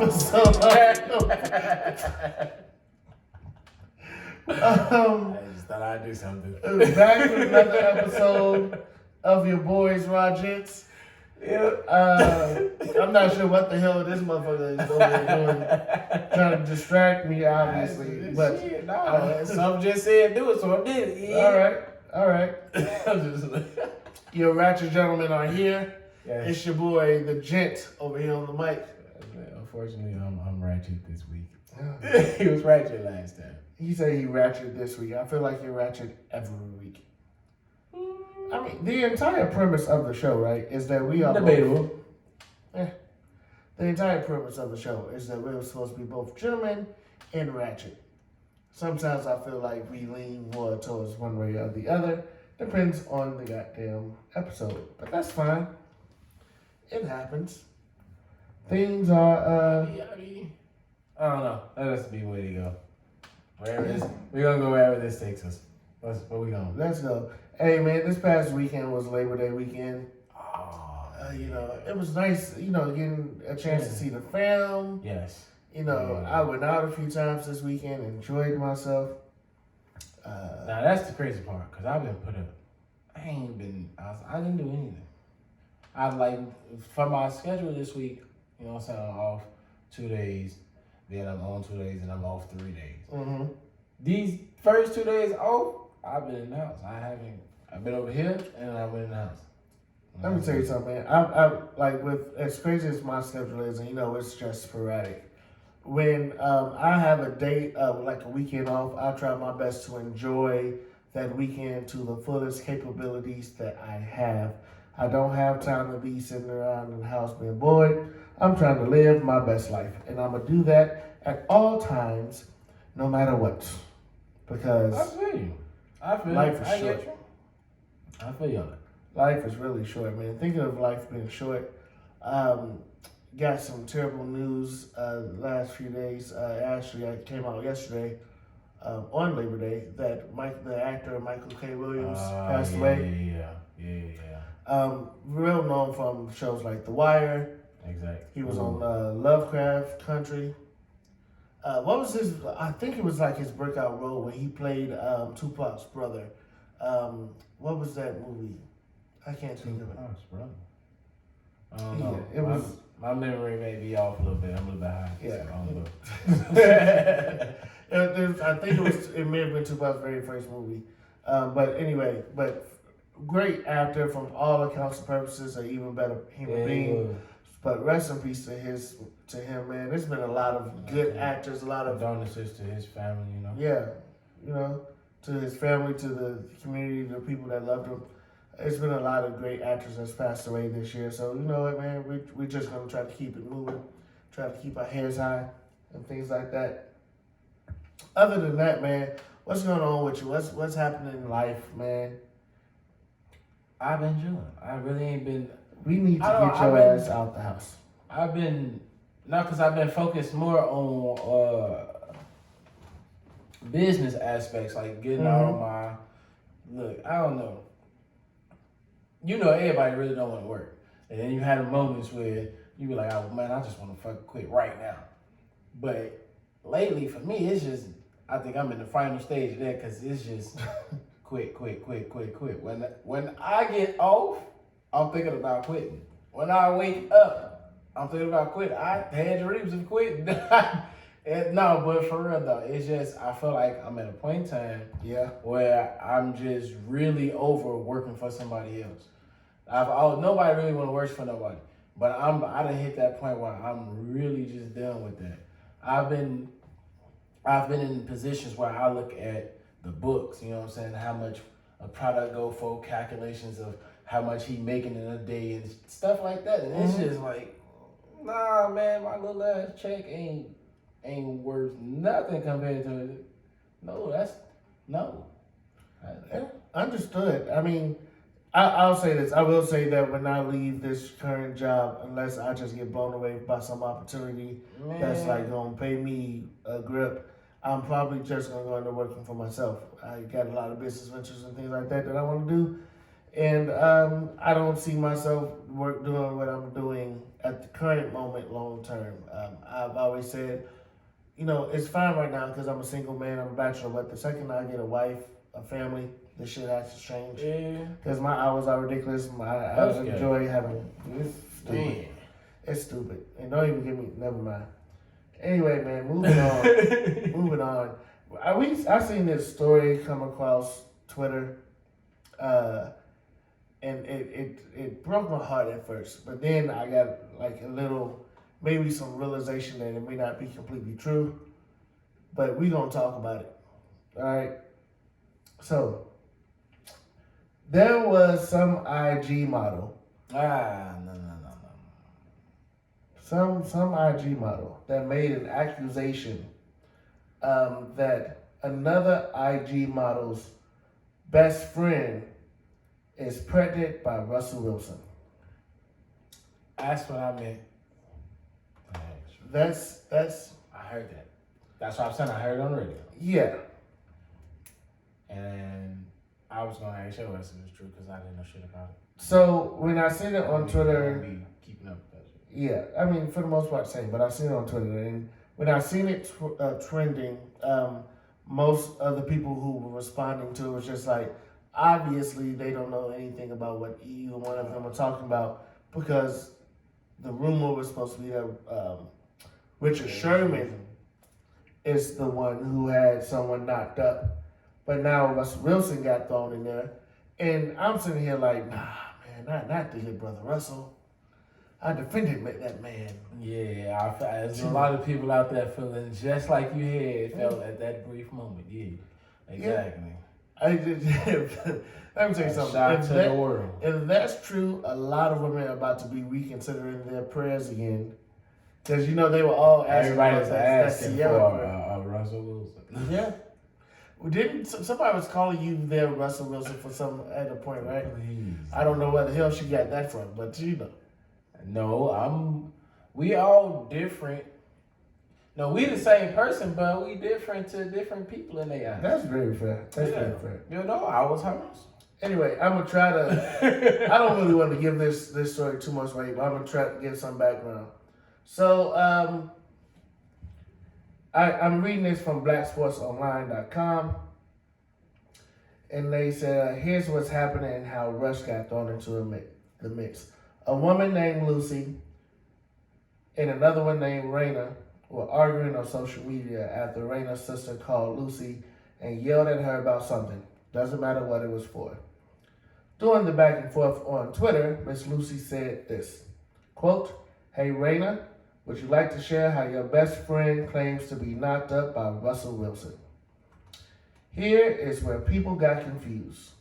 episode. I just thought I'd do something. Back with another episode of your boys, RaGents. I'm not sure what the hell this motherfucker is over here doing, trying to distract me, obviously. But shit, no, some just said do it, so I did it. Yeah. All right. Your ratchet gentlemen are here. Yes. It's your boy, the gent, over here on the mic. Unfortunately, I'm ratchet this week. He was ratchet last time. He said he ratchet this week. I feel like you're ratchet every week. I mean, the entire premise of the show, right, is that we are debatable. The entire premise of the show is that we're supposed to be both gentlemen and ratchet. Sometimes I feel like we lean more towards one way or the other. Depends on the goddamn episode. But that's fine. It happens. Things are, I don't know. Let us be where to go. Wherever this, we're going to go wherever this takes us. Where we going? Let's go. Hey, man, this past weekend was Labor Day weekend. Oh, It was nice, getting a chance to see the fam. Yes. I went out a few times this weekend, enjoyed myself. Now, that's the crazy part, because I've been put up. I didn't do anything. For my schedule this week, you know what I'm saying, I'm off 2 days, then I'm on 2 days, and I'm off 3 days. Mm-hmm. These first 2 days off, I've been in the house. I've been over here, and I've been in the house. Let me tell you something, man. I like, with as crazy as my schedule is, and it's just sporadic. When I have a date, like a weekend off, I try my best to enjoy that weekend to the fullest capabilities that I have. I don't have time to be sitting around in the house being bored. I'm trying to live my best life, and I'm gonna do that at all times, no matter what, because I feel you. Life is short. I feel you. Life is really short, man. Thinking of life being short, got some terrible news last few days. Actually, I came out yesterday on Labor Day that the actor Michael K. Williams passed away. Yeah. Real known from shows like The Wire. Exactly. He was on Lovecraft Country. What was his? I think it was like his breakout role when he played Tupac's brother. What was that movie? I can't think of it. Tupac's brother. I don't know. It was. My memory may be off a little bit. I'm a little bit high. Yeah. So I don't know. I think it may have been Tupac's very first movie. But anyway, great actor from all accounts and purposes, an even better human being. But rest in peace to him, man. There's been a lot of good actors, a lot of condolences to his family, Yeah, to his family, to the community, the people that loved him. It's been a lot of great actors that's passed away this year. So, you know what, man, we're just going to try to keep it moving, try to keep our heads high and things like that. Other than that, man, what's going on with you? What's happening in life, man? I've been chilling. I really ain't been... We need to get your ass out the house. Because I've been focused more on business aspects, like getting all my... Look, I don't know. Everybody really don't want to work. And then you had the moments where you be like, oh man, I just want to fucking quit right now. But lately, for me, it's just, I think I'm in the final stage of that, because it's just quit. When I get off, I'm thinking about quitting. When I wake up, I'm thinking about quitting. I had dreams of quitting. No, but for real though, it's just, I feel like I'm at a point in time where I'm just really over working for somebody else. Nobody really want to work for nobody. But I done hit that point where I'm really just done with that. I've been in positions where I look at the books, you know what I'm saying, how much a product go for, calculations of how much he making in a day and stuff like that. And it's just like, nah, man, my little ass check ain't worth nothing compared to it. No. Understood. I mean, I'll say this. I will say that when I leave this current job, unless I just get blown away by some opportunity that's like going to pay me a grip, I'm probably just going to go into working for myself. I got a lot of business ventures and things like that I want to do. And I don't see myself doing what I'm doing at the current moment long term. I've always said, it's fine right now because I'm a single man, I'm a bachelor. But the second I get a wife, a family, this shit has to change. Yeah. Because my hours are ridiculous. I enjoy having. It's stupid. Man. It's stupid. And don't even give me. Never mind. Anyway, man, moving on. Moving on. I seen this story come across Twitter. And it broke my heart at first, but then I got like a little, maybe some realization that it may not be completely true, but we gonna talk about it. All right. So there was some IG model, No. some IG model that made an accusation that another IG model's best friend is pregnant by Russell Wilson. That's what I meant. That's I heard that. That's what I'm saying. I heard it on the radio. yeah. And I was gonna ask you if it was true because I didn't know shit about it. So when I seen it on Twitter, Be keeping up with that shit. yeah, I mean for the most part same, but I seen it on Twitter, and when I seen it trending, most of the people who were responding to it was just like, obviously they don't know anything about what either one of them are talking about, because the rumor was supposed to be that Richard Sherman is the one who had someone knocked up, but now Russell Wilson got thrown in there, and I'm sitting here like, nah, man, not the good brother Russell. I defended that man. Yeah, there's a lot of people out there feeling just like you had felt at that brief moment. Yeah, exactly. I just, let me tell you something. Shock to the world. If that's true, a lot of women are about to be reconsidering their prayers again, because they were all asking. Everybody's asking for Russell Wilson. Yeah. Didn't somebody was calling you their Russell Wilson for some at a point, right? Please. I don't know where the hell she got that from, but No, we all different. No, we the same person, but we different to different people in their eyes. That's very fair. That's very fair. I was hers. Anyway, I'm gonna try to. I don't really want to give this story too much weight, but I'm gonna try to give some background. So, I'm reading this from BlackSportsOnline.com, and they said, "Here's what's happening and how Rush got thrown into the mix. A woman named Lucy and another one named Raina were arguing on social media after Raina's sister called Lucy and yelled at her about something. Doesn't matter what it was for. During the back and forth on Twitter, Miss Lucy said this, quote, 'Hey Raina, would you like to share how your best friend claims to be knocked up by Russell Wilson?' Here is where people got confused.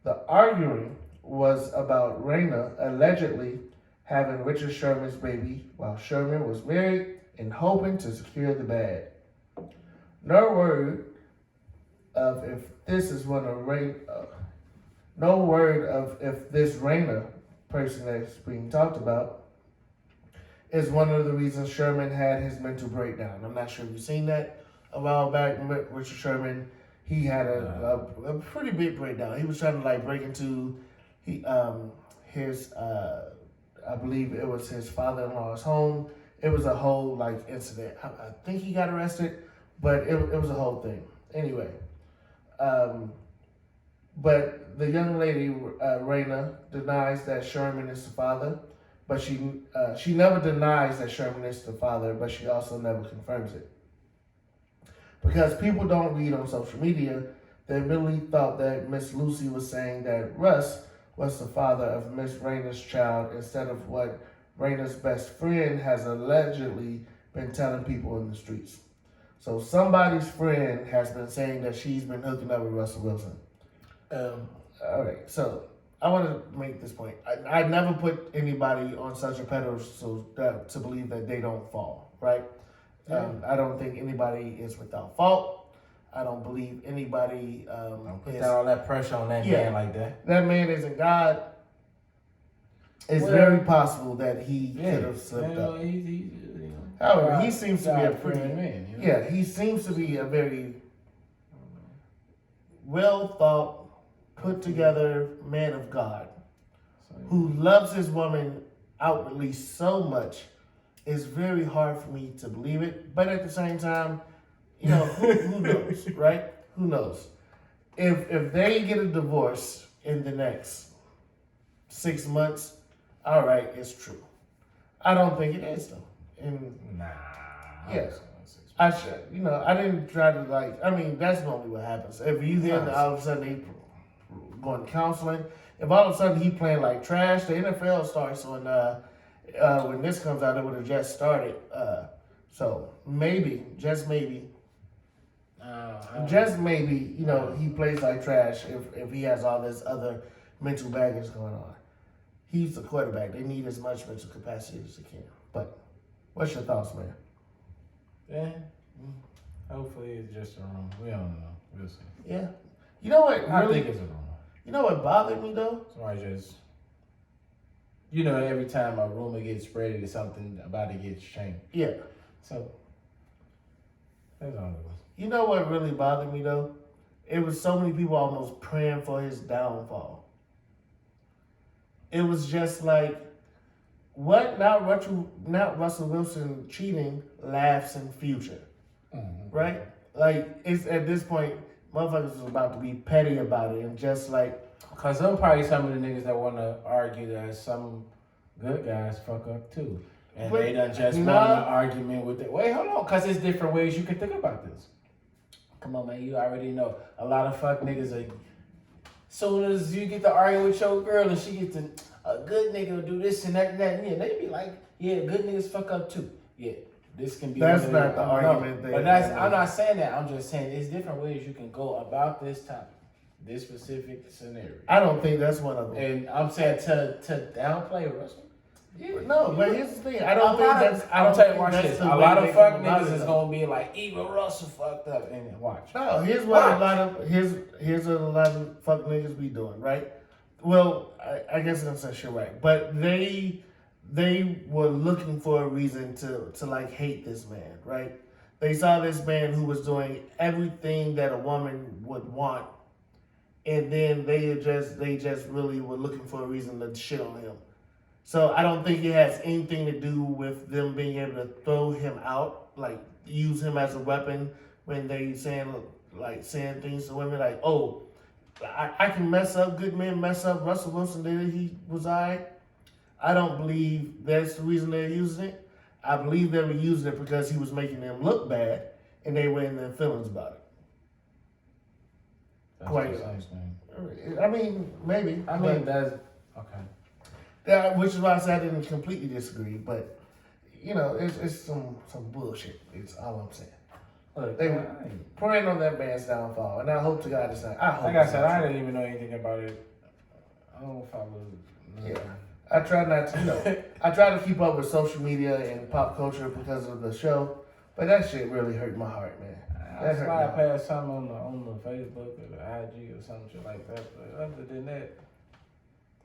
The arguing was about Raina allegedly having Richard Sherman's baby while Sherman was married and hoping to secure the bag. No word of if this is one of no word of if this Raina person that's being talked about is one of the reasons Sherman had his mental breakdown. I'm not sure if you've seen that a while back. Richard Sherman, he had a pretty big breakdown. He was trying to break into his I believe it was his father-in-law's home. It was a whole incident. I think he got arrested, but it was a whole thing. Anyway, but the young lady Raina denies that Sherman is the father, but she never denies that Sherman is the father, but she also never confirms it. Because people don't read on social media, they really thought that Miss Lucy was saying that Russ was the father of Miss Raina's child instead of what Raina's best friend has allegedly been telling people in the streets. So somebody's friend has been saying that she's been hooking up with Russell Wilson. All right, so I want to make this point. I never put anybody on such a pedestal to believe that they don't fall, right? I don't think anybody is without fault. I don't believe anybody don't put all that pressure on that man like that. That man isn't God. It's very possible that he could have slipped up. However, he seems to be a pretty man. Yeah, he seems to be a very well thought put together man of God So, who loves his woman outwardly so much, it's very hard for me to believe it. But at the same time, you know, who knows, right? Who knows? If they get a divorce in the next 6 months, all right, it's true. I don't think it is though. And nah. yeah, I should, you know, I didn't try to like. I mean, that's normally what happens. If you hear that all of a sudden they going to counseling, if all of a sudden he playing like trash, the NFL starts on. When this comes out, it would have just started. So maybe, just maybe, you know, he plays like trash if he has all this other mental baggage going on. He's the quarterback. They need as much mental capacity as they can. But what's your thoughts, man? Yeah. Hopefully it's just a rumor. We don't know. We'll see. Yeah. You know what? I Really, think it's a rumor. you know what bothered me though? Somebody just, you know, every time a rumor gets spread, it's something about it gets changed. Yeah. So that's all it was. You know what really bothered me though? It was so many people almost praying for his downfall. It was just like, what? Not Russell Wilson cheating, laughs in future, right? Like it's at this point, motherfuckers was about to be petty about it and just like. Cause I'm probably some of the niggas that want to argue that some good guys fuck up too, and But they done just won an argument with it. Wait, hold on, cause there's different ways you can think about this. Come on, man, you already know a lot of fuck niggas are. Soon as you get to argue with your girl and she gets to a good nigga will do this and that and that, and yeah, they be like, yeah, good niggas fuck up too. Yeah, this can be. That's not the argument. But I'm not saying that. I'm just saying there's different ways you can go about this topic, this specific scenario. I don't think that's one of them. And I'm saying to downplay Russell. Yeah, no, but here's the thing. I don't think that's. I'm telling you, watch this. A lot of fuck niggas is gonna be like, even Russell fucked up, and watch. No, here's what a lot of fuck niggas be doing, right? Well, I guess I'm saying shit right, but they were looking for a reason to like hate this man, right? They saw this man who was doing everything that a woman would want, and then they just really were looking for a reason to shit on him. So I don't think it has anything to do with them being able to throw him out, like use him as a weapon when they saying things to women like, oh, I can mess up, good men mess up. Russell Wilson did it, he was alright. I don't believe that's the reason they're using it. I believe they were using it because he was making them look bad and they were in their feelings about it. That's Quite. the same thing. I mean, maybe. I mean, that's okay. Yeah, which is why I said I didn't completely disagree, but you know, it's some bullshit. It's all I'm saying. Look, They were praying on that man's downfall, and I hope to God it's not. Like I said, I didn't even know anything about it. I don't follow. Yeah, I try not to. You know, I try to keep up with social media and pop culture because of the show, but that shit really hurt my heart, man. I slide past something on the Facebook or the IG or some shit like that. But other than that,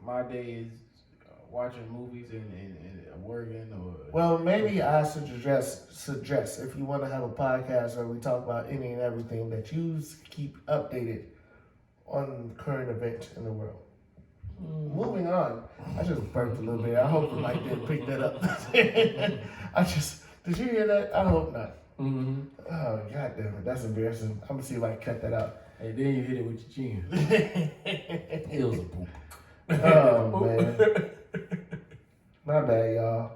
my day is watching movies and working or. Well, maybe I suggest if you want to have a podcast where we talk about any and everything that you keep updated on current events in the world. Moving on, I just burped a little bit. I hope the mic didn't pick that up. Did you hear that? I hope not. Mm-hmm. Oh, God damn it. That's embarrassing. I'm going to see if I can cut that out. And then you hit it with your chin. It was a poop. Oh, man. My bad, y'all.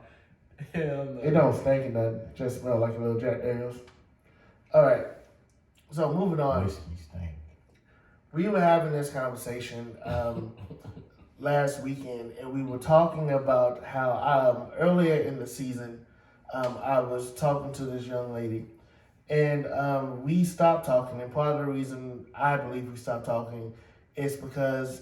Hell no. It don't stink or nothing. Just smell like a little Jack Daniels. All right. So, moving on. Whiskey stink. We were having this conversation last weekend, and we were talking about how earlier in the season, I was talking to this young lady, and we stopped talking. And part of the reason I believe we stopped talking is because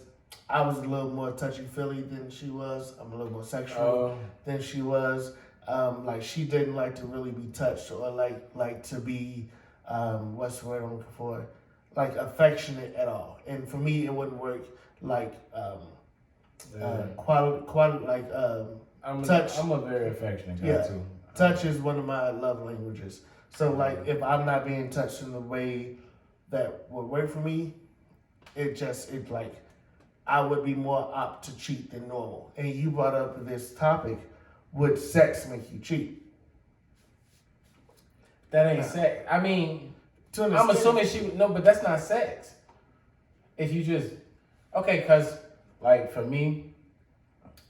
I was a little more touchy-feely than she was. I'm a little more sexual than she was. Like she didn't like to really be touched or like to be what's the word I'm looking for? Like affectionate at all. And for me, it wouldn't work. Like quality, like touch. I'm a very affectionate guy too. Touch is one of my love languages. So like if I'm not being touched in the way that would work for me, it like I would be more apt to cheat than normal. And you brought up this topic: would sex make you cheat? That ain't sex. I mean, To an I'm extent- assuming she would no, but that's not sex. If you just okay, cause like for me,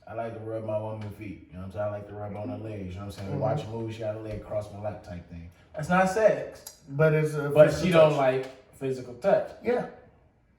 I like to rub my woman's feet. You know what I'm saying? I like to rub on her legs. You know what I'm saying? Mhm. Watch a movie, she got a leg across my lap type thing. That's not sex. but it's a But physical she don't touch. like physical touch. Yeah.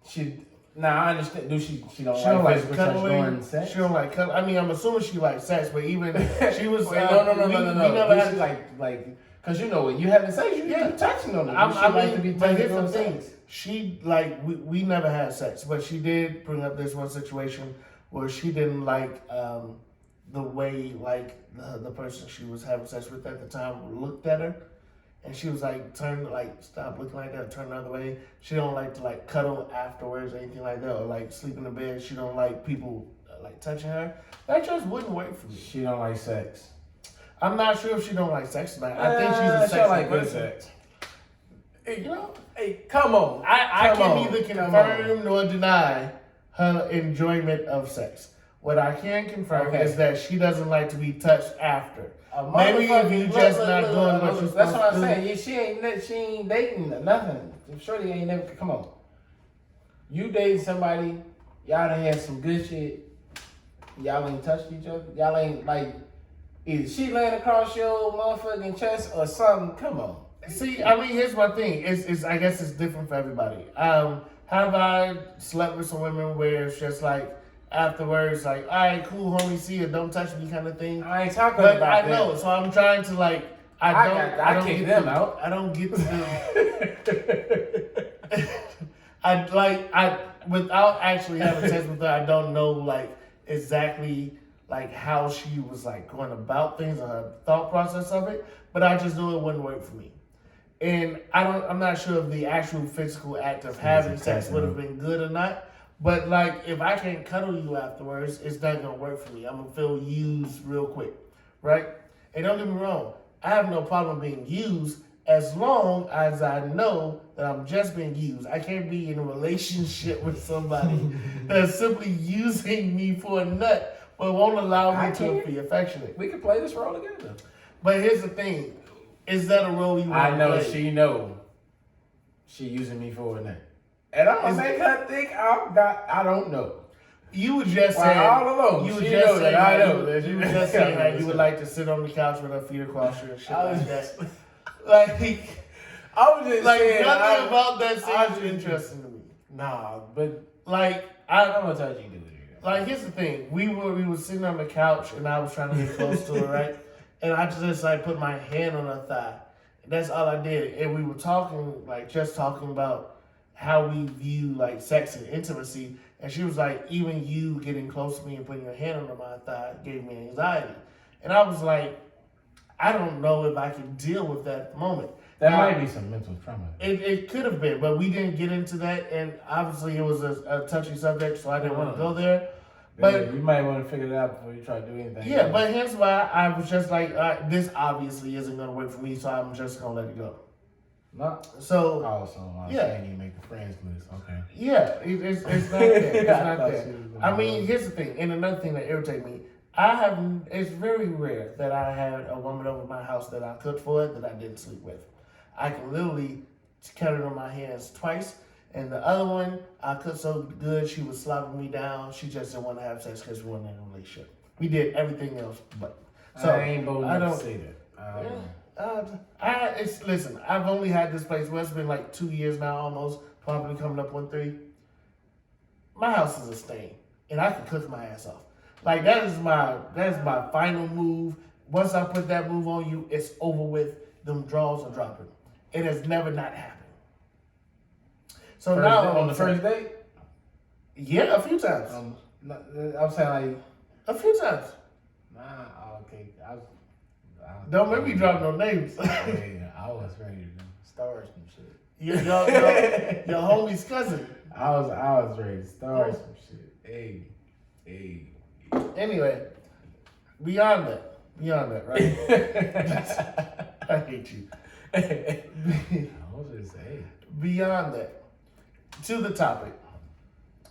She now I understand. Do she? She don't She don't like like physical touch cuddling. during sex. She don't like cuddling. I mean, I'm assuming she likes sex, but even she was. Wait, no. We never Do had she like cause you know what you having sex, you touching on it. I like mean, to be but touched here's the during thing. sex. She like we never had sex, but she did bring up this one situation where she didn't like the way like the person she was having sex with at the time looked at her, and she was like stop looking like that, turn the other way. She don't like to like cuddle afterwards or anything like that, or like sleep in the bed. She don't like people like touching her. That just wouldn't work for me. She don't like sex. I'm not sure if she don't like sex tonight. I think she's a she sexual like good person. sex. Hey, you know, hey, come on. I Come can on, neither come on. confirm nor deny her enjoyment of sex. What I can confirm Okay. is that she doesn't like to be touched after. A Maybe if motherfucker- you just not doing what you're That's supposed what I'm to do. saying. She ain't dating or nothing. Shorty ain't never. Come on. You dating somebody, y'all done had some good shit. Y'all ain't touched each other. Y'all ain't like either she laying across your motherfucking chest or something. Come on. See, I mean, here's my thing. It's I guess it's different for everybody. Have I slept with some women where it's just like afterwards, like, all right, cool, homie, see you, don't touch me, kind of thing. I ain't talking But about I know, so I'm trying to like, I don't kick get them to- out. I don't get to. I without actually having sex with her, I don't know like exactly like how she was like going about things or her thought process of it, but I just knew it wouldn't work for me. And I'm not sure if the actual physical act of having sex would have been good or not. But like if I can't cuddle you afterwards, it's not gonna work for me. I'm gonna feel used real quick. Right? And don't get me wrong, I have no problem being used as long as I know that I'm just being used. I can't be in a relationship with somebody that's simply using me for a nut, but won't allow I me to can't. be affectionate. We can play this role together. But here's the thing. Is that a role you want I to know play? she know. She using me for a name. And I'm gonna make her think I'm not, I don't know. You would just Well, say all along, you would she just know say that I how know you, that you you- would just say how you would like to sit on the couch with her feet across you and shit I like was that. just, Like, I was just like saying, nothing about that I seems just- interesting to me. Nah, but Like I'm gonna touch you, dude. like here's the thing. We were sitting on the couch and I was trying to get close to her, right? And I just like put my hand on her thigh. That's all I did. And we were talking, like just talking about how we view like sex and intimacy. And she was like, even you getting close to me and putting your hand under my thigh gave me anxiety. And I was like, I don't know if I can deal with that at the moment. That Now, might be some mental trauma. it could have been, but we didn't get into that. And obviously it was a touchy subject, so I didn't want to go there. But you might want to figure it out before you try to do anything. yeah, but here's why I was just like, this obviously isn't going to work for me, so I'm just going to let it go. No. So, Also, I Yeah. can't even make the friends list. Okay. yeah, it's not there. It's I not thought there. she was I gonna mean, go. here's the thing, and another thing that irritates me, it's very rare that I had a woman over my house that I cooked for that I didn't sleep with. I can literally count it on my hands twice. And the other one, I cooked so good, she was slopping me down. She just didn't want to have sex because we weren't in a relationship. We did everything else, but so I ain't bold I enough don't to say that. listen. I've only had this place. Well, it's been like 2 years now, almost. Probably coming up on 3. My house is a stain, and I can cook my ass off. Like that is my final move. Once I put that move on you, it's over with. Them draws are dropping. It has never not happened. So First now day- on the first date, yeah, a few times, I'm saying like, a few times. nah, okay. Don't make me drop no names. Yeah, I was ready to start some shit. your homie's cousin. I was ready to start some shit. Hey. Anyway, beyond that, right? I hate you. I was just saying. Beyond that, to the topic.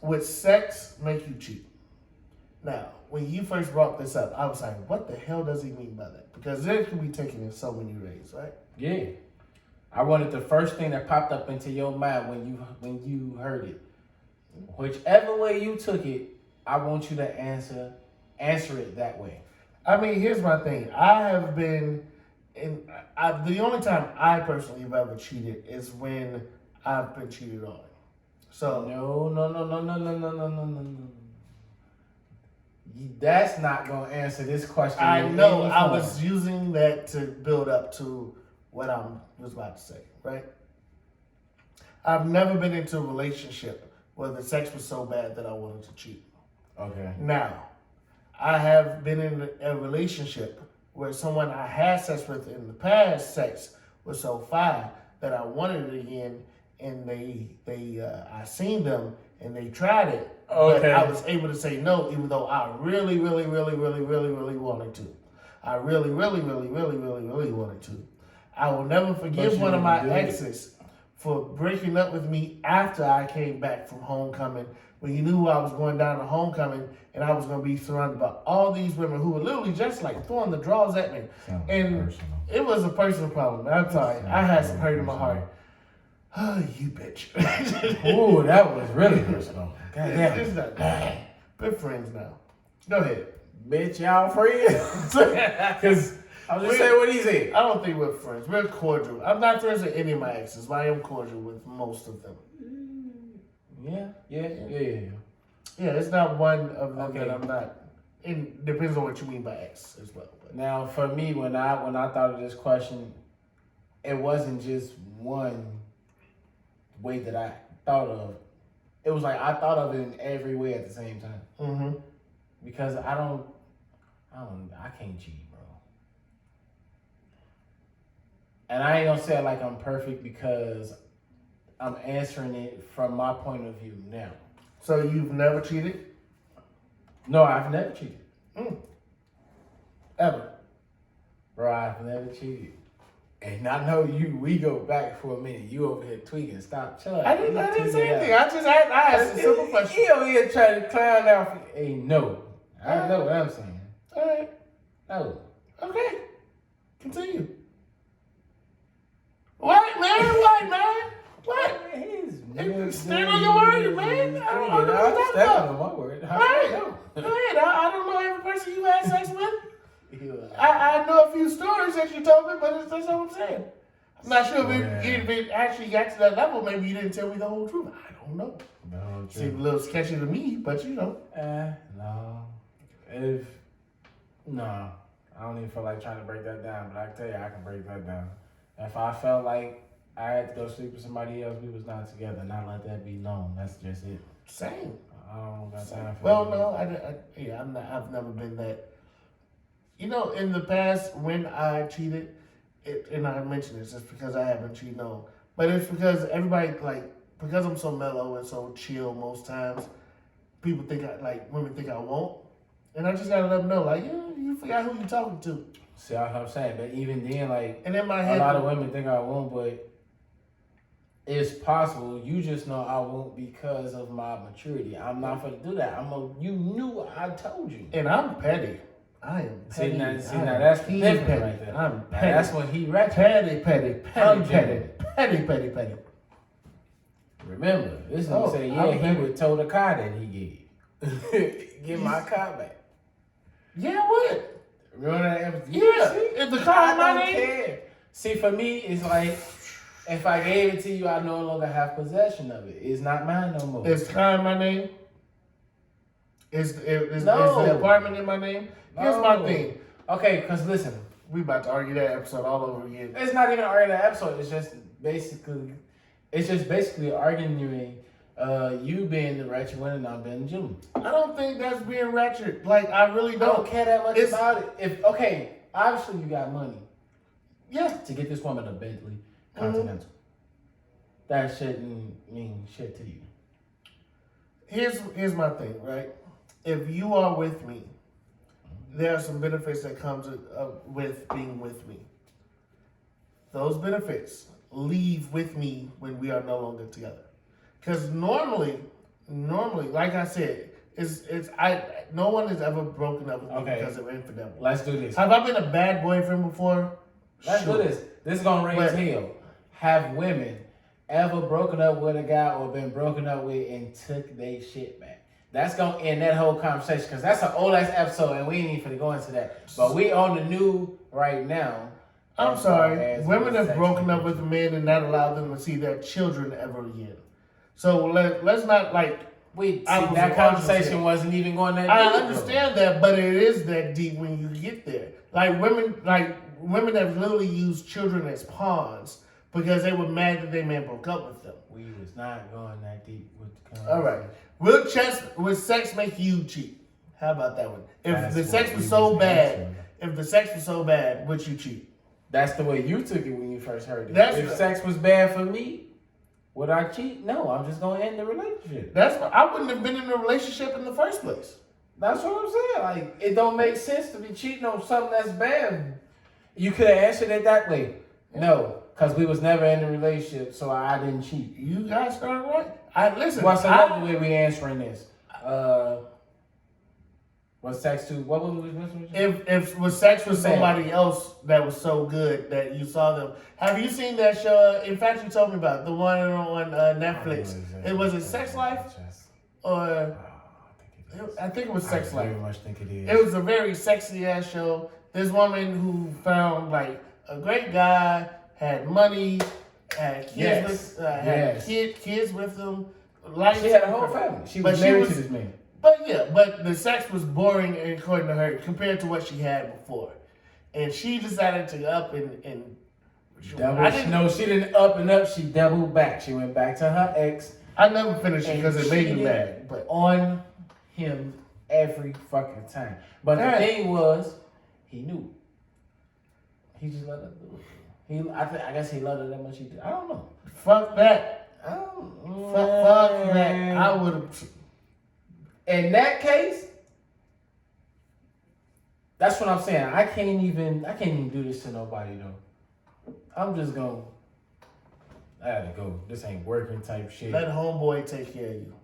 would sex make you cheat? Now, when you first brought this up, I was like, what the hell does he mean by that? Because it can be taken in so many ways, right? Yeah. I wanted the first thing that popped up into your mind when you heard it. Whichever way you took it, I want you to answer it that way. I mean, here's my thing. I have been the only time I personally have ever cheated is when I've been cheated on. So No. That's not gonna answer this question. I know I was using that to build up to what I was about to say, right? I've never been into a relationship where the sex was so bad that I wanted to cheat. Okay. Now, I have been in a relationship where someone I had sex with in the past sex was so fire that I wanted it again, and I seen them and they tried it, but I was able to say no, even though I really wanted to. I really wanted to. I will never forgive one of my exes for breaking up with me after I came back from homecoming, when you knew I was going down to homecoming and I was going to be surrounded by all these women who were literally just like throwing the draws at me. And it was a personal problem. I'm sorry. I had some hurt in my heart. Oh, you bitch. Ooh, that was really personal. God damn. It's not bad. We're friends now. Go ahead. Bitch, y'all friends? Because I was just saying what he said. I don't think we're friends. We're cordial. I'm not friends with any of my exes, but I am cordial with most of them. Yeah. Yeah, it's not one of them that I'm not. It depends on what you mean by ex as well. But. Now, for me, when I thought of this question, it wasn't just one way that I thought of. It was like I thought of it in every way at the same time. Mm-hmm. Because I can't cheat, bro. And I ain't gonna say it like I'm perfect because I'm answering it from my point of view now. So you've never cheated? No, I've never cheated. Ever? Bro, I've never cheated. And I know we go back for a minute. You over here tweaking. Stop chilling. I didn't say anything. I asked a simple question. He over here trying to clown out. Hey, no. I know what I'm saying. All right. No. Okay. Continue. What, man? What? Stand on your word, man. I don't know what you're talking about. On my word. All right. Go ahead. I don't know every person you had sex with. I know a few stories that you told me, but that's not what I'm saying. I'm not sure if it actually got to that level. Maybe you didn't tell me the whole truth. I don't know. No, seemed a little sketchy to me, but you know. No. I don't even feel like trying to break that down, but I can tell you I can break that down. If I felt like I had to go sleep with somebody else, we was not together, not let that be known. That's just it. Same. I don't got time for well, no, I've never been that. You know, in the past, when I cheated, and I mentioned this, it's because I haven't cheated on. But it's because everybody, because I'm so mellow and so chill most times, people think women think I won't. And I just gotta let them know, you forgot who you talking to. See, that's what I'm saying. But even then, and in my head, a lot of women think I won't, but it's possible. You just know I won't because of my maturity. I'm not going to do that. You knew I told you. And I'm petty. I am petty. See, now that's different petty. right there. I'm petty. That's when he ratchet. Petty. Remember, this nigga say, he would tow the car that he gave. Give my car back. Yeah, what? Remember that? Yeah. If the car in my name? Care. See, for me, it's like, if I gave it to you, I no longer have possession of it. It's not mine no more. Is the car in my name? Is the apartment in my name? No. Here's my thing. Okay, because listen. We about to argue that episode all over again. It's not even arguing that episode. It's just basically arguing you being the ratchet one and I'm being the gentleman. I don't think that's being ratchet. I really don't. I don't care that much about it. Obviously you got money. Yeah. To get this woman a Bentley Continental. That shouldn't mean shit to you. Here's my thing, right? If you are with me, there are some benefits that comes with being with me. Those benefits leave with me when we are no longer together. Because normally, normally, like I said, no one has ever broken up with me because of infidelity. Let's do this. Have I been a bad boyfriend before? Let's do this. This is gonna raise hell. Have women ever broken up with a guy or been broken up with and took their shit back? That's gonna end that whole conversation because that's an old ass episode and we ain't even finna go into that. But we on the new right now. I'm sorry. Women have broken up with men and not allowed them to see their children ever again. So let's not like. That conversation wasn't even going that deep. I understand that, but it is that deep when you get there. Women have literally used children as pawns because they were mad that their man broke up with them. We was not going that deep with the conversation. All right. Will sex make you cheat? How about that one? If the sex was so bad, would you cheat? That's the way you took it when you first heard it. If sex was bad for me, would I cheat? No, I'm just gonna end the relationship. I wouldn't have been in a relationship in the first place. That's what I'm saying. Like, it don't make sense to be cheating on something that's bad. You could have answered it that way. No, because we was never in a relationship, so I didn't cheat. You guys started right. Listen. What's another way we answering this? Was sex too? What was it? If was sex with somebody else that was so good that you saw them. Have you seen that show? In fact, you told me about it, the one on Netflix. It was Sex Life, or I think it was Sex Life. I very much think it is. It was a very sexy ass show. This woman who found like a great guy, had money, had kids kids with them. She had a whole family. She was married to this man. But the sex was boring according to her compared to what she had before. And she decided to up and no, she didn't up and up, she doubled back. She went back to her ex. I never finished it because it made me mad. But on him every fucking time. But the thing was, he knew. He just let her do it. I guess he loved her that much he did. I don't know. Fuck that. Fuck that. I would have. In that case, that's what I'm saying. I can't even do this to nobody though. I'm just gonna. I gotta go. This ain't working type shit. Let homeboy take care of you,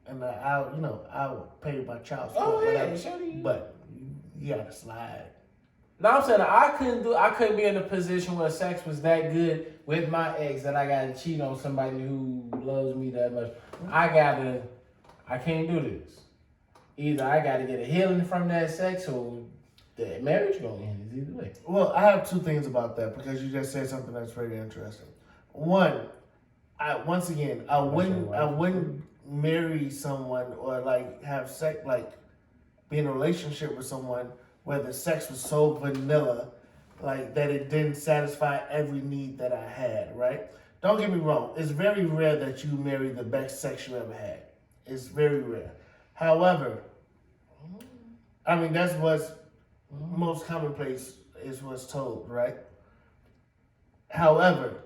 and I'll pay my child support. But you gotta slide. No, I'm saying I couldn't be in a position where sex was that good with my ex that I gotta cheat on somebody who loves me that much. I can't do this. Either I gotta get a healing from that sex or the marriage gonna end. It's either way. Well, I have two things about that because you just said something that's very interesting. One, I wouldn't marry someone or like have sex, like be in a relationship with someone where the sex was so vanilla, like that it didn't satisfy every need that I had, right? Don't get me wrong. It's very rare that you marry the best sex you ever had. It's very rare. However, I mean, that's what's most commonplace is what's told, right? However,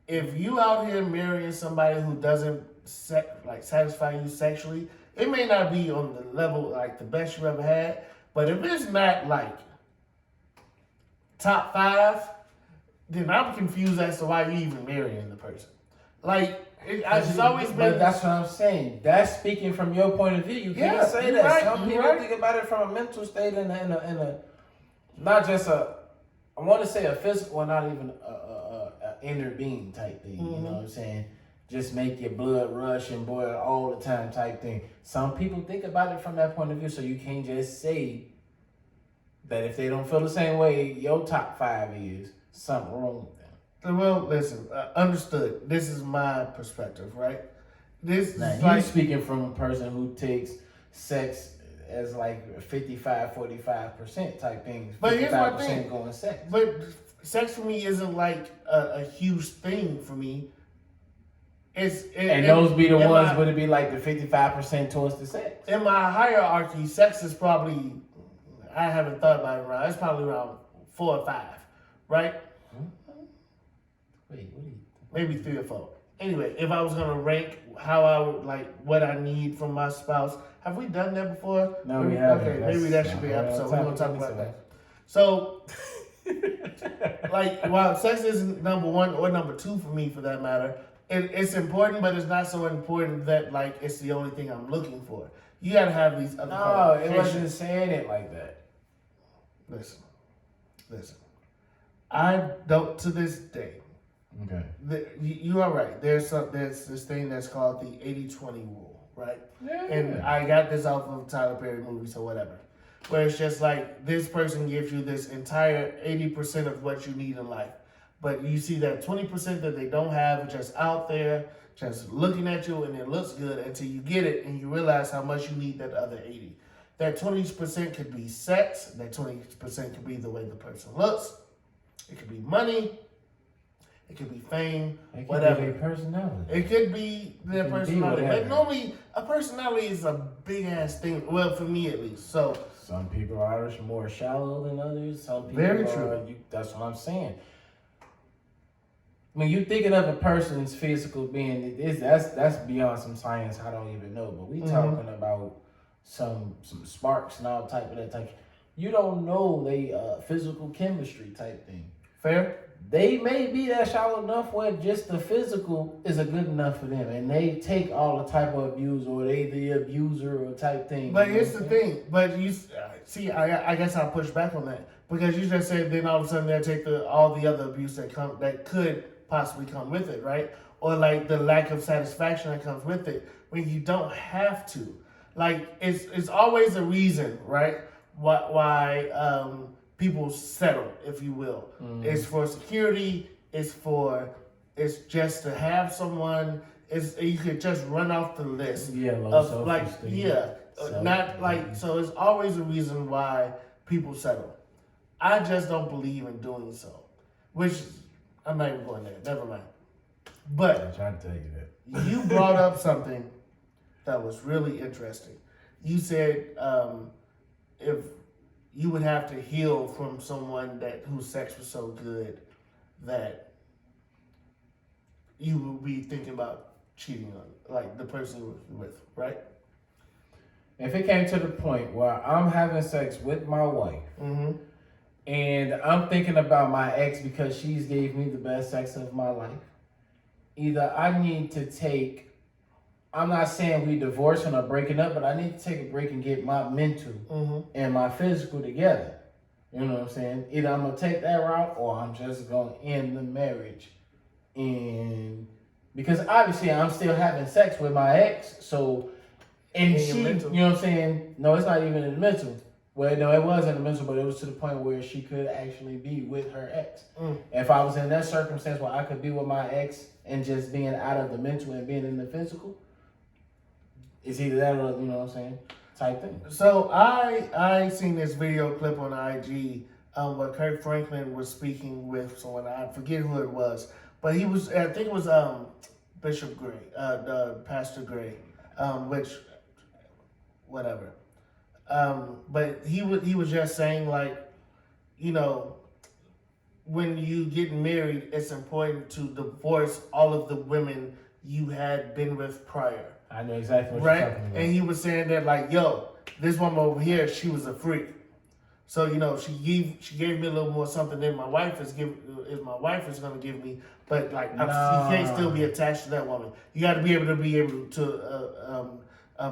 if you out here marrying somebody who doesn't satisfy you sexually, it may not be on the level like the best you ever had, but if it's not like top 5, then I'm confused as to why you even marrying the person. Like, it's always been. But that's what I'm saying. That's speaking from your point of view. You can't say that. Right, some people think about it from a mental state and a not just a. I want to say a physical, or not even a inner being type thing. You know what I'm saying? Just make your blood rush and boil all the time type thing. Some people think about it from that point of view, so you can't just say that if they don't feel the same way your top 5 is, something wrong with them. Well, listen, understood. This is my perspective, right? This now, is like speaking from a person who takes sex as like 55-45% type things. But here's my thing. Going sex. But sex for me isn't like a huge thing for me. Those be the ones would it be like the 55% towards the sex? In my hierarchy, sex is probably, I haven't thought about it around, it's probably around 4 or 5, right? Wait, what do you think? Maybe 3 or 4. Anyway, if I was gonna rank how I would like what I need from my spouse, have we done that before? No, we haven't. Okay, maybe that should be an episode. We're gonna talk about that. So, like, while sex isn't number 1 or number 2 for me, for that matter, it's important, but it's not so important that like it's the only thing I'm looking for. You gotta have these other No, it qualifications. wasn't saying it like that. Listen. I don't to this day. Okay. You are right. There's this thing that's called the 80-20 rule, right? Yeah. And I got this off of Tyler Perry movies or whatever, where it's just like this person gives you this entire 80% of what you need in life, but you see that 20% that they don't have just out there, just looking at you, and it looks good until you get it and you realize how much you need that other 80. That 20% could be sex. That 20% could be the way the person looks. It could be money. It could be fame. It could whatever. be their personality. It could be their personality. But normally, a personality is a big ass thing. Well, for me at least. So some people are more shallow than others. Some people very are. true. That's what I'm saying. When you're thinking of a person's physical being, that's beyond some science I don't even know. But we talking about some sparks and all type of that type. You don't know they physical chemistry type thing. Fair. They may be that shallow enough where just the physical is a good enough for them, and they take all the type of abuse, or they the abuser or type thing. But here's the thing. But you see, I guess I'll push back on that because you just said then all of a sudden they take all the other abuse that could possibly come with it, right? Or like the lack of satisfaction that comes with it when you don't have to. Like it's always a reason, right? Why people settle, if you will. It's for security. It's just to have someone. You could just run off the list. Yeah, low of like self-esteem. not like so. It's always a reason why people settle. I just don't believe in doing so, which I'm not even going there. Never mind. But I'm trying to tell you that you brought up something that was really interesting. You said if you would have to heal from someone whose sex was so good that you would be thinking about cheating on, like the person you were with, right? If it came to the point where I'm having sex with my wife, and I'm thinking about my ex because she's gave me the best sex of my life, either I need to take, I'm not saying we divorcing or breaking up, but I need to take a break and get my mental and my physical together. You know what I'm saying? Either I'm going to take that route or I'm just going to end the marriage. And because obviously I'm still having sex with my ex, so, and she, you know what I'm saying? No, it's not even in the mental. Well, no, it was in the mental, but it was to the point where she could actually be with her ex. If I was in that circumstance where I could be with my ex and just being out of the mental and being in the physical, it's either that or, you know what I'm saying, type thing. So I seen this video clip on IG where Kirk Franklin was speaking with someone. I forget who it was, but he was, I think it was Bishop Gray, Pastor Gray, which, whatever. But he was just saying, like, you know, when you get married, it's important to divorce all of the women you had been with prior. I know exactly what you're talking about. And he was saying that, like, yo, this woman over here, she was a freak. So, you know, she gave me a little more something than my wife is gonna give me. But like, you can't still be attached to that woman. You got to be able to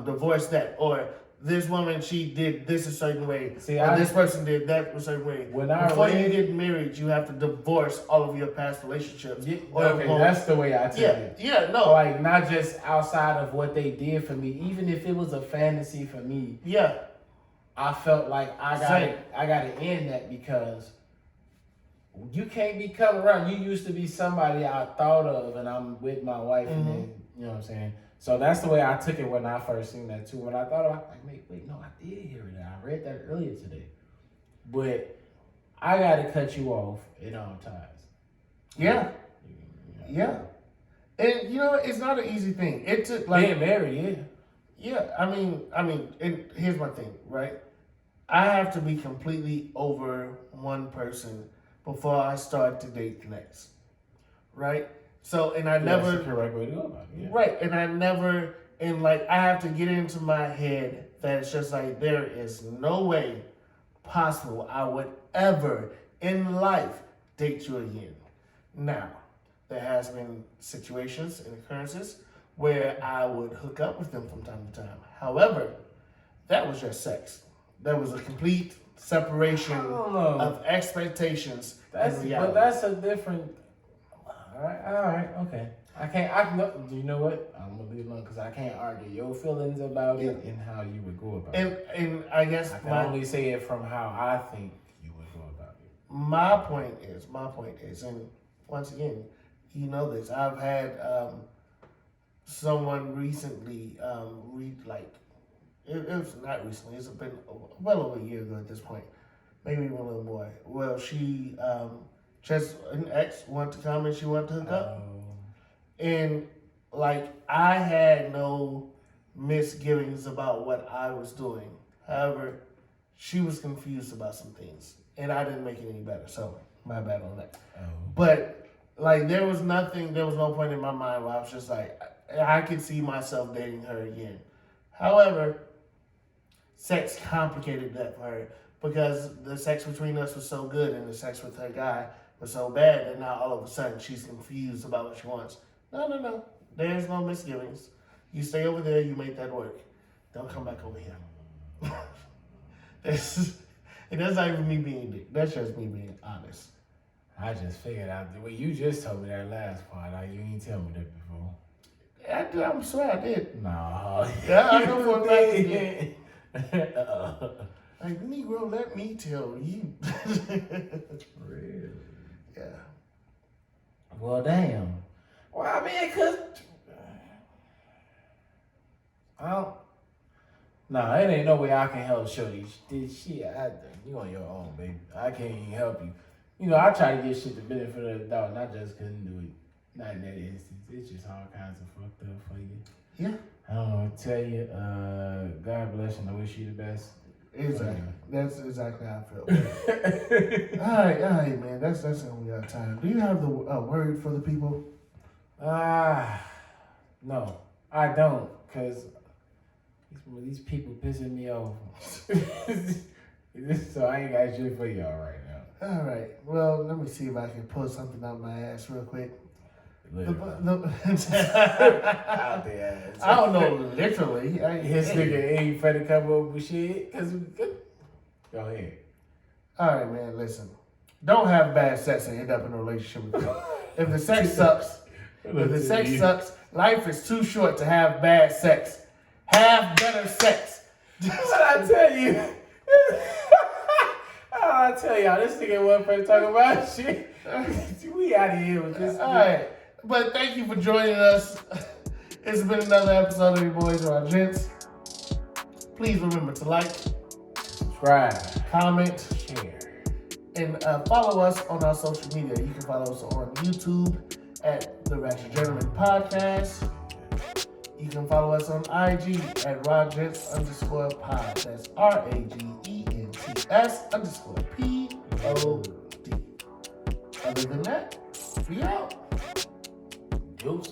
divorce that. Or this woman, she did this a certain way. This person did that a certain way. Before you get married, you have to divorce all of your past relationships. Yeah, okay, that's the way I take it. Yeah, no. Like, not just outside of what they did for me, even if it was a fantasy for me. Yeah. I felt like I gotta end that because you can't be coming around. You used to be somebody I thought of, and I'm with my wife, and then, you know what I'm saying? So that's the way I took it when I first seen that too. When I thought about it, like, wait, no, I did hear that. I read that earlier today. But I gotta cut you off at all times. Yeah. Yeah. And you know, it's not an easy thing. It took like being married, yeah. I mean, and here's my thing, right? I have to be completely over one person before I start to date the next, right? So, and I never, that's the correct way to go about it. Yeah. Right, and I have to get into my head that it's just like there is no way possible I would ever in life date you again. Now, there has been situations and occurrences where I would hook up with them from time to time. However, that was just sex. That was a complete separation I don't know. of expectations and But reality. that's a different. All right, okay. Do you know what? I'm gonna leave it alone because I can't argue your feelings about it and how you would go about it. And I guess I can only say it from how I think you would go about it. my point is, and once again, you know this. I've had someone recently it was not recently. It's been well over a year ago at this point, maybe even a little more. Well, she just an ex wanted to come and she wanted to hook up, and like I had no misgivings about what I was doing. However, she was confused about some things, and I didn't make it any better. So my bad on that. But like there was no point in my mind where I was just like I could see myself dating her again. However, sex complicated that for her because the sex between us was so good and the sex with her guy was so bad that now all of a sudden she's confused about what she wants. No. There's no misgivings. You stay over there, you make that work. Don't come back over here. That's not even me being dick. That's just me being honest. I just figured out the way you just told me that last part. Like you ain't tell me that before. I'm sure I did. No. Yeah, I know for a fact you did. Like, Negro, let me tell you. Really? Yeah. Well, damn. Well, I mean, cause it ain't no way I can help Shorty. You on your own, baby. I can't even help you. You know, I try to get shit the benefit of the doubt, and I just couldn't do it. Not in that instance. It's just all kinds of fucked up for you. Yeah. I don't know what to tell you. God bless and I wish you the best. Exactly. That's exactly how I feel. All right, man. That's all we got time. Do you have the word for the people? No, I don't, cause these people pissing me off. So I ain't got shit for y'all right now. All right. Well, let me see if I can pull something out my ass real quick. Out there. I don't know, literally. His nigga ain't finna come up with shit. Go ahead. All right, man. Listen, don't have bad sex and end up in a relationship with them. If the sex sucks, life is too short to have bad sex. Have better sex. What I tell you? I tell y'all, this nigga wasn't finna talk about shit. We out of here with this. All right. But thank you for joining us. It's been another episode of your boys RaGents. Please remember to like, subscribe, comment, share, and follow us on our social media. You can follow us on YouTube at the Ratchet Gentleman Podcast. You can follow us on IG at RaGents_pod. That's RAGENTS_POD. Other than that, we out. Deuce.